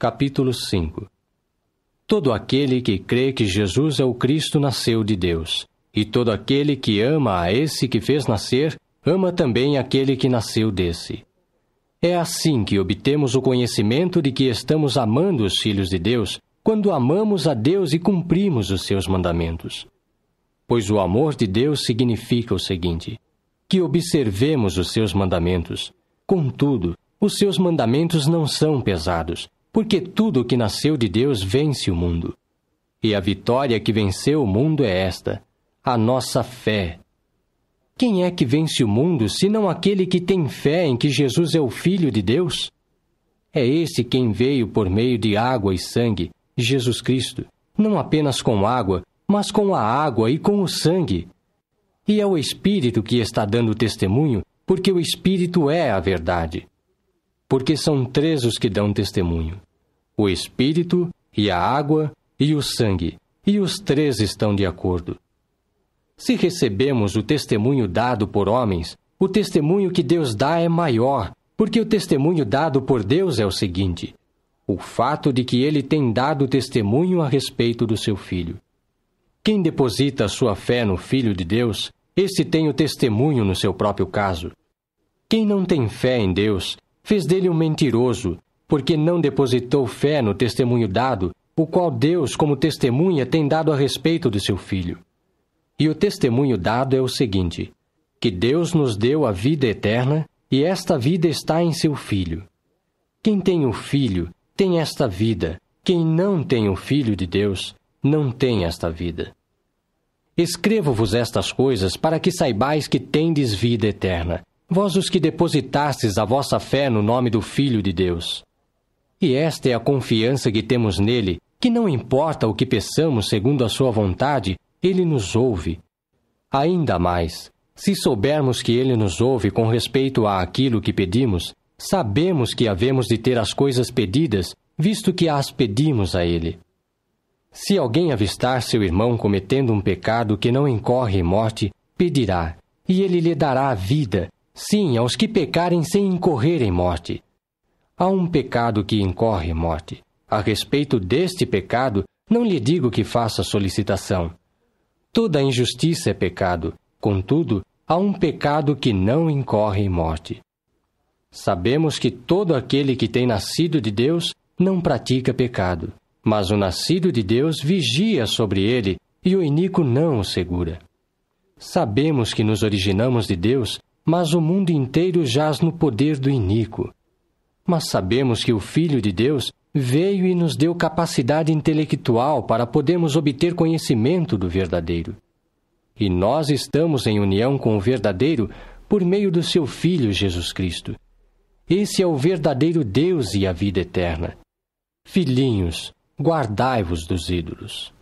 Capítulo 5. Todo aquele que crê que Jesus é o Cristo nasceu de Deus, e todo aquele que ama a esse que fez nascer, ama também aquele que nasceu desse. É assim que obtemos o conhecimento de que estamos amando os filhos de Deus, quando amamos a Deus e cumprimos os seus mandamentos. Pois o amor de Deus significa o seguinte: que observemos os seus mandamentos. Contudo, os seus mandamentos não são pesados, porque tudo o que nasceu de Deus vence o mundo. E a vitória que venceu o mundo é esta: a nossa fé. Quem é que vence o mundo, senão aquele que tem fé em que Jesus é o Filho de Deus? É esse quem veio por meio de água e sangue, Jesus Cristo, não apenas com água, mas com a água e com o sangue. E é o Espírito que está dando testemunho, porque o Espírito é a verdade. Porque são três os que dão testemunho: o Espírito, e a água, e o sangue, e os três estão de acordo. Se recebemos o testemunho dado por homens, o testemunho que Deus dá é maior, porque o testemunho dado por Deus é o seguinte: o fato de que Ele tem dado testemunho a respeito do seu Filho. Quem deposita a sua fé no Filho de Deus, esse tem o testemunho no seu próprio caso. Quem não tem fé em Deus, fez dele um mentiroso, porque não depositou fé no testemunho dado, o qual Deus, como testemunha, tem dado a respeito do seu Filho. E o testemunho dado é o seguinte: que Deus nos deu a vida eterna, e esta vida está em seu Filho. Quem tem o Filho, tem esta vida. Quem não tem o Filho de Deus, não tem esta vida. Escrevo-vos estas coisas para que saibais que tendes vida eterna, vós os que depositastes a vossa fé no nome do Filho de Deus. E esta é a confiança que temos nele, que não importa o que peçamos segundo a sua vontade, ele nos ouve. Ainda mais, se soubermos que ele nos ouve com respeito àquilo que pedimos, sabemos que havemos de ter as coisas pedidas, visto que as pedimos a ele. Se alguém avistar seu irmão cometendo um pecado que não incorre em morte, pedirá, e ele lhe dará a vida, sim, aos que pecarem sem incorrer em morte. Há um pecado que incorre em morte. A respeito deste pecado, não lhe digo que faça solicitação. Toda injustiça é pecado, contudo, há um pecado que não incorre em morte. Sabemos que todo aquele que tem nascido de Deus não pratica pecado, mas o nascido de Deus vigia sobre ele, e o iníquo não o segura. Sabemos que nos originamos de Deus, mas o mundo inteiro jaz no poder do iníquo. Mas sabemos que o Filho de Deus veio e nos deu capacidade intelectual para podermos obter conhecimento do verdadeiro. E nós estamos em união com o verdadeiro por meio do seu Filho Jesus Cristo. Esse é o verdadeiro Deus e a vida eterna. Filhinhos, guardai-vos dos ídolos.